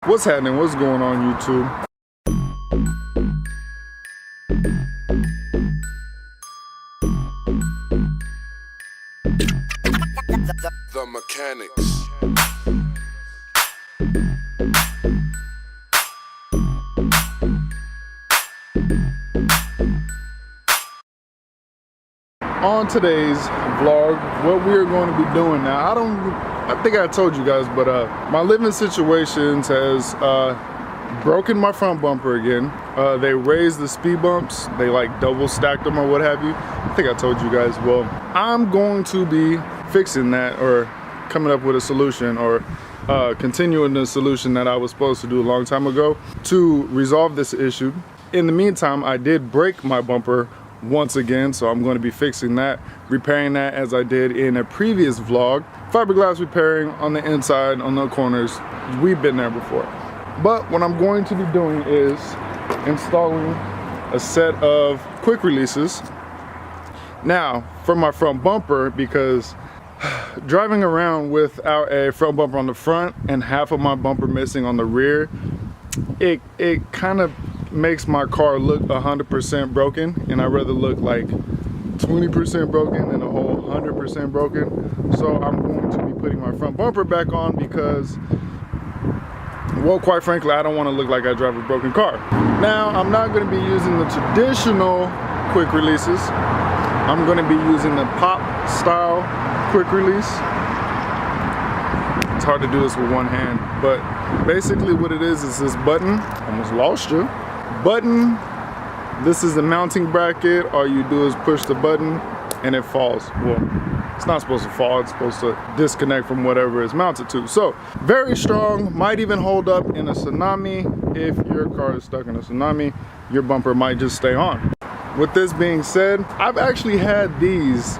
What's happening? What's going on, YouTube? The Mechanics. On today's vlog, what we are going to be doing now, I think I told you guys, but my living situations has broken my front bumper again. They raised the speed bumps, they like double stacked them or what have you. I think I told you guys. Well, I'm going to be fixing that, or coming up with a solution, or continuing the solution that I was supposed to do a long time ago to resolve this issue. In the meantime, I did break my bumper once again, so I'm going to be fixing that, repairing that as I did in a previous vlog. Fiberglass repairing on the inside, on the corners. We've been there before. But what I'm going to be doing is installing a set of quick releases. Now, for my front bumper, because driving around without a front bumper on the front and half of my bumper missing on the rear, it kind of makes my car look 100% broken, and I'd rather look like 20% broken than a whole 100% broken. So I'm going to be putting my front bumper back on because, well, quite frankly, I don't want to look like I drive a broken car. Now, I'm not going to be using the traditional quick releases. I'm going to be using the pop style quick release. It's hard to do this with one hand, but basically what it is this button. Almost lost you. Button. This is the mounting bracket. All you do is push the button and it falls. Well, it's not supposed to fall. It's supposed to disconnect from whatever it's mounted to. So very strong, might even hold up in a tsunami. If your car is stuck in a tsunami, your bumper might just stay on. With this being said, I've actually had these,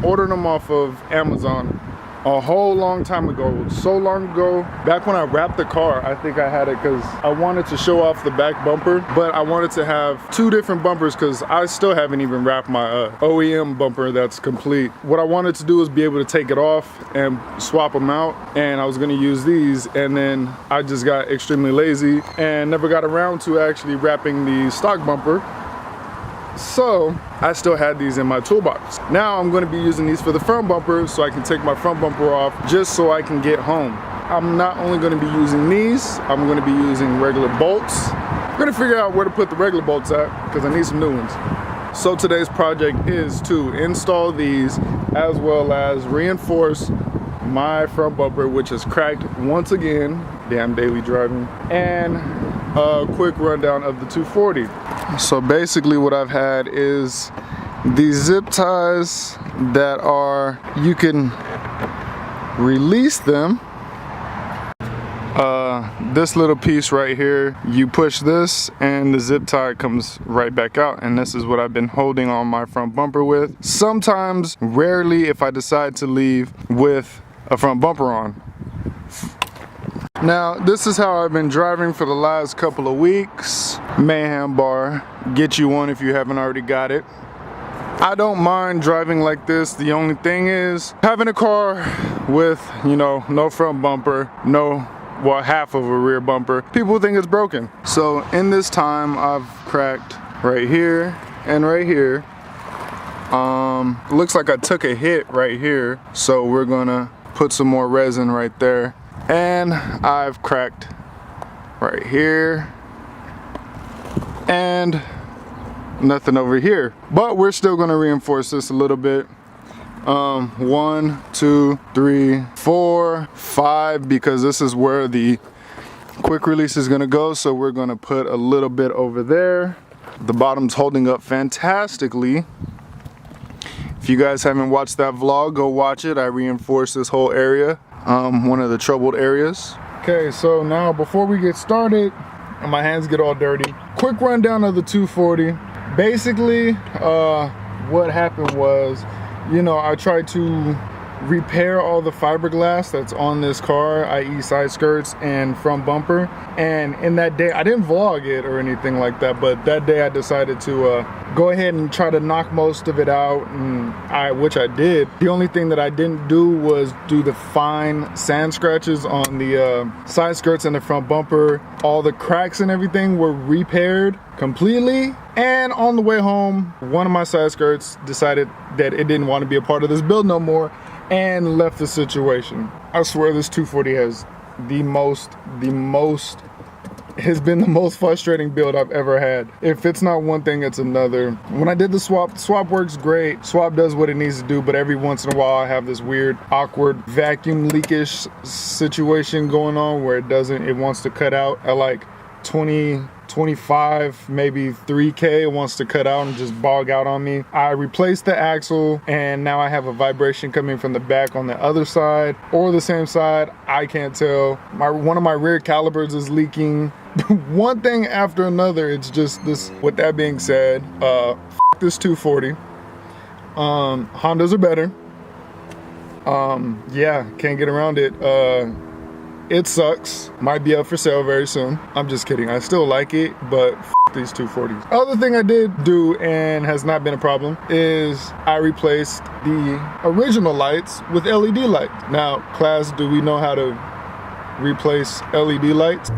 ordered them off of Amazon a whole long time ago. So long ago, back when I wrapped the car, I think I had it because I wanted to show off the back bumper, but I wanted to have two different bumpers because I still haven't even wrapped my OEM bumper that's complete. What I wanted to do was be able to take it off and swap them out, and I was going to use these, and then I just got extremely lazy and never got around to actually wrapping the stock bumper. So I still had these in my toolbox. Now I'm going to be using these for the front bumper so I can take my front bumper off just so I can get home. I'm not only going to be using these, I'm going to be using regular bolts. I'm going to figure out where to put the regular bolts at because I need some new ones. So today's project is to install these as well as reinforce my front bumper, which is cracked once again, damn daily driving, and a quick rundown of the 240. So basically what I've had is these zip ties that are, you can release them. This little piece right here, you push this and the zip tie comes right back out, and this is what I've been holding on my front bumper with. Sometimes, rarely, if I decide to leave with a front bumper on. Now, this is how I've been driving for the last couple of weeks. Mayhem bar, get you one if you haven't already got it. I don't mind driving like this. The only thing is having a car with, you know, no front bumper, well, half of a rear bumper, people think it's broken. So in this time, I've cracked right here and right here. Looks like I took a hit right here. So we're gonna put some more resin right there. And I've cracked right here and nothing over here, but we're still going to reinforce this a little bit. 1, 2, 3, 4, 5, because this is where the quick release is going to go, so we're going to put a little bit over there. The bottom's holding up fantastically. If you guys haven't watched that vlog, go watch it. I reinforced this whole area, one of the troubled areas. Okay, so now before we get started and my hands get all dirty, quick rundown of the 240. Basically, what happened was, you know, I tried to repair all the fiberglass that's on this car, i.e. side skirts and front bumper. And in that day, I didn't vlog it or anything like that, but that day I decided to go ahead and try to knock most of it out, and which I did. The only thing that I didn't do was do the fine sand scratches on the side skirts and the front bumper. All the cracks and everything were repaired completely. And on the way home, one of my side skirts decided that it didn't want to be a part of this build no more and left the situation. I swear this 240 has has been the most frustrating build I've ever had. If it's not one thing, it's another. When I did the swap works great. Swap does what it needs to do, but every once in a while I have this weird, awkward vacuum leakage situation going on where it wants to cut out at like 20, 25, maybe 3K. It wants to cut out and just bog out on me. I replaced the axle and now I have a vibration coming from the back on the other side or the same side. I can't tell. One of my rear calipers is leaking. One thing after another. It's just this. With that being said, this 240. Hondas are better. Yeah, can't get around it. It sucks. Might be up for sale very soon. I'm just kidding. I still like it, but these 240s. Other thing I did do and has not been a problem is I replaced the original lights with LED lights. Now, class, do we know how to replace LED lights?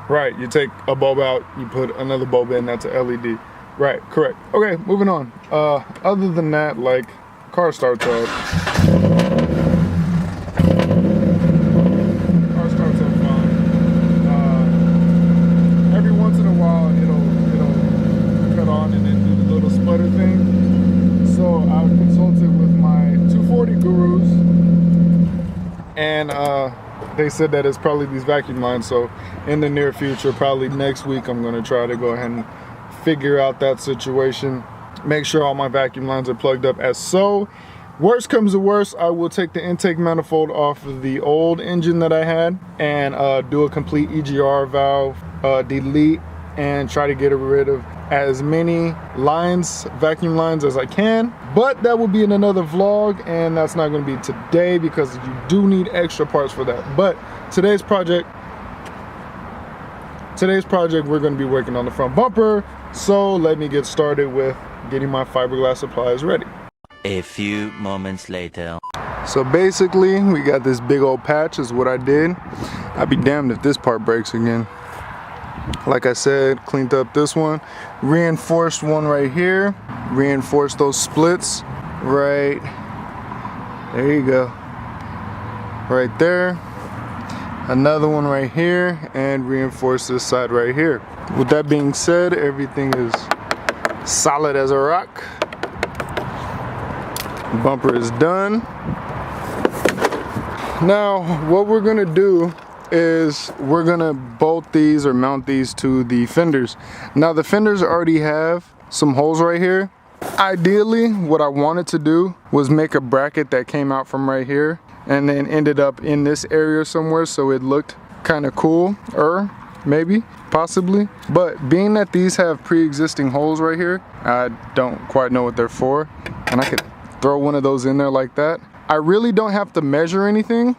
Right, you take a bulb out, you put another bulb in, that's a LED. Right, correct. Okay, moving on. Other than that, like, car starts up. Car starts up fine. Every once in a while, it'll cut on and then do the little sputter thing. So I consulted with my 240 gurus, and they said that it's probably these vacuum lines. So in the near future, probably next week, I'm gonna try to go ahead and figure out that situation, make sure all my vacuum lines are plugged up as so. Worst comes to worst, I will take the intake manifold off of the old engine that I had and do a complete EGR valve delete and try to get rid of as many lines, vacuum lines, as I can. But that will be in another vlog, and that's not going to be today because you do need extra parts for that. But today's project, we're going to be working on the front bumper. So let me get started with getting my fiberglass supplies ready. A few moments later. So basically, we got this big old patch is what I did. I'd be damned if this part breaks again. Like I said, cleaned up this one, reinforced one right here, reinforced those splits right, there you go, right there. Another one right here, and reinforce this side right here. With that being said, everything is solid as a rock. Bumper is done. Now, what we're gonna do is we're gonna bolt these or mount these to the fenders. Now, the fenders already have some holes right here. Ideally, what I wanted to do was make a bracket that came out from right here and then ended up in this area somewhere, so it looked kind of cool, maybe, possibly. But being that these have pre-existing holes right here, I don't quite know what they're for, and I could throw one of those in there like that. I really don't have to measure anything,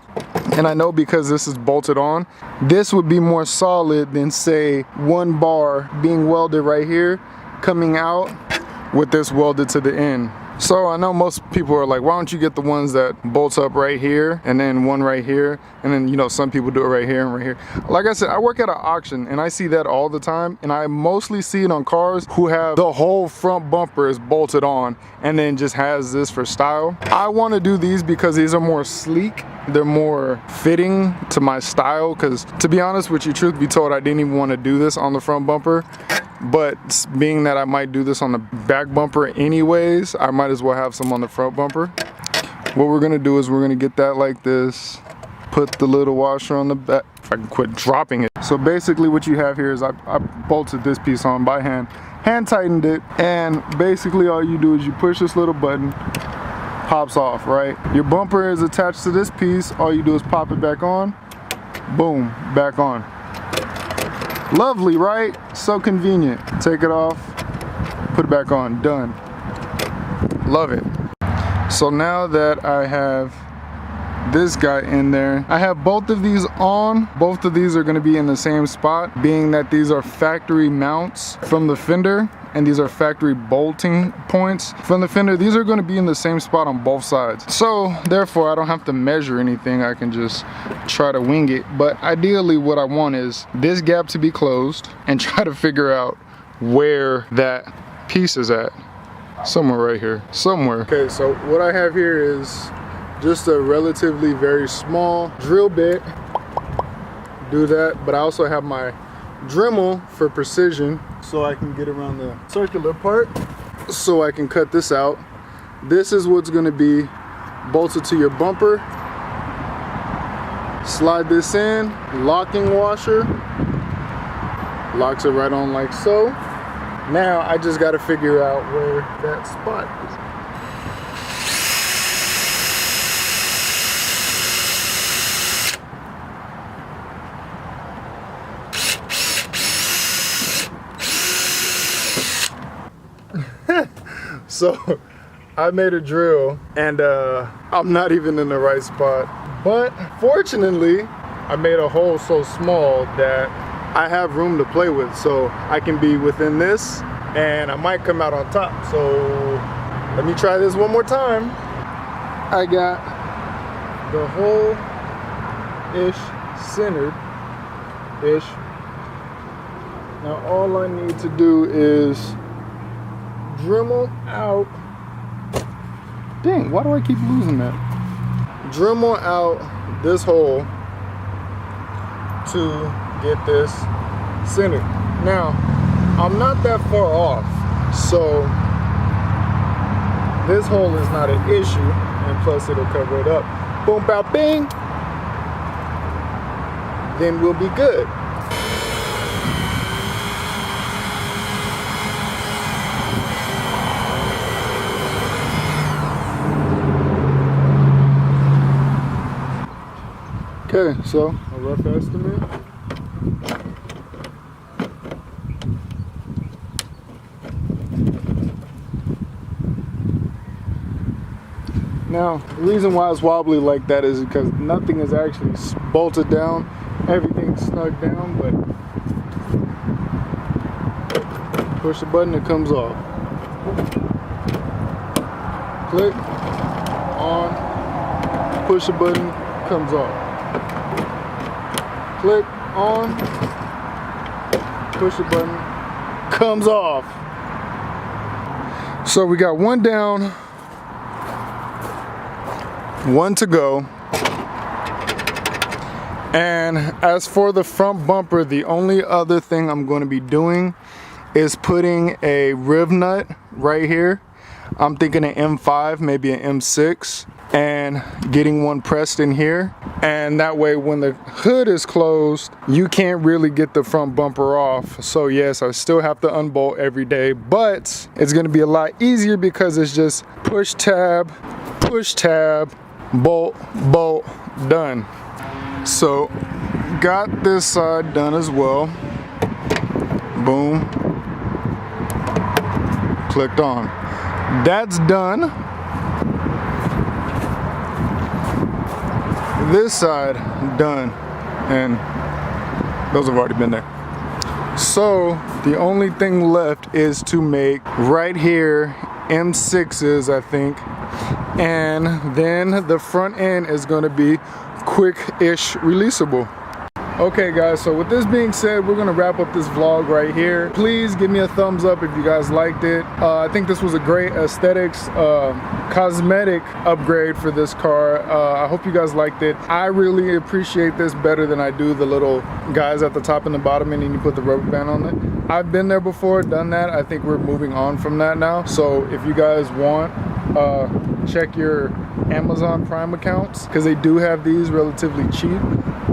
and I know because this is bolted on, this would be more solid than, say, one bar being welded right here, coming out with this welded to the end. So I know most people are like, why don't you get the ones that bolts up right here and then one right here, and then, you know, some people do it right here and right here. Like I said, I work at an auction and I see that all the time, and I mostly see it on cars who have the whole front bumper is bolted on and then just has this for style. I want to do these because these are more sleek, they're more fitting to my style, because to be honest with you, truth be told, I didn't even want to do this on the front bumper. But being that I might do this on the back bumper anyways, I might as well have some on the front bumper. What we're gonna do is we're gonna get that like this, put the little washer on the back, if I can quit dropping it. So basically what you have here is I bolted this piece on by hand tightened it, and basically all you do is you push this little button, pops off, right? Your bumper is attached to this piece, all you do is pop it back on, boom, back on. Lovely, right? So convenient. Take it off, put it back on, done. Love it. So now that I have this guy in there, I have both of these on. Both of these are going to be in the same spot, being that these are factory mounts from the fender and these are factory bolting points from the fender. These are going to be in the same spot on both sides, so therefore I don't have to measure anything. I can just try to wing it. But ideally what I want is this gap to be closed and try to figure out where that piece is at. Somewhere right here, somewhere. Okay, so what I have here is just a relatively very small drill bit. Do that, but I also have my Dremel for precision, so I can get around the circular part, so I can cut this out. This is what's going to be bolted to your bumper. Slide this in, locking washer, locks it right on like so. Now I just got to figure out where that spot is. So I made a drill and I'm not even in the right spot, but fortunately I made a hole so small that I have room to play with, so I can be within this and I might come out on top. So let me try this one more time. I got the hole ish centered ish. Now all I need to do is Dremel out. Dang, why do I keep losing that? Dremel out this hole to get this centered. Now, I'm not that far off, so this hole is not an issue, and plus it'll cover it up. Boom, bow, bing. Then we'll be good. Okay, so a rough estimate. Now, the reason why it's wobbly like that is because nothing is actually bolted down. Everything's snug down, but push the button, it comes off. Click, on, push the button, comes off. Click on, push the button, comes off. So we got one down, one to go. And as for the front bumper, the only other thing I'm going to be doing is putting a riv nut right here. I'm thinking an M5, maybe an M6, and getting one pressed in here. And that way when the hood is closed, you can't really get the front bumper off. So yes, I still have to unbolt every day, but it's gonna be a lot easier because it's just push tab, bolt, bolt, done. So got this side done as well. Boom, clicked on. That's done. This side done, and those have already been there. So the only thing left is to make right here M6s, I think, and then the front end is going to be quick-ish releasable. Okay guys, so with this being said, we're gonna wrap up this vlog right here. Please give me a thumbs up if you guys liked it. I think this was a great aesthetics, cosmetic upgrade for this car. I hope you guys liked it. I really appreciate this better than I do the little guys at the top and the bottom, and then you put the rubber band on it. I've been there before, done that. I think we're moving on from that now. So if you guys want, check your Amazon Prime accounts, because they do have these relatively cheap.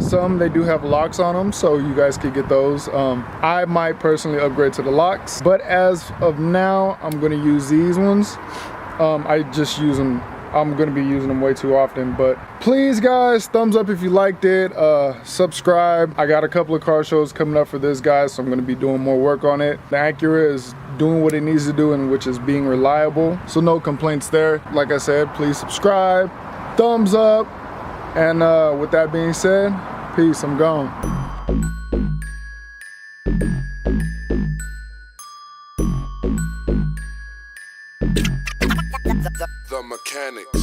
Some they do have locks on them, so you guys could get those. I might personally upgrade to the locks, but as of now I'm going to use these ones. I just use them I'm gonna be using them way too often. But please guys, thumbs up if you liked it. Subscribe. I got a couple of car shows coming up for this guy, so I'm gonna be doing more work on it. The Acura is doing what it needs to do, and which is being reliable, so no complaints there. Like I said, please subscribe, thumbs up, and with that being said, peace. I'm gone. The Mechanics.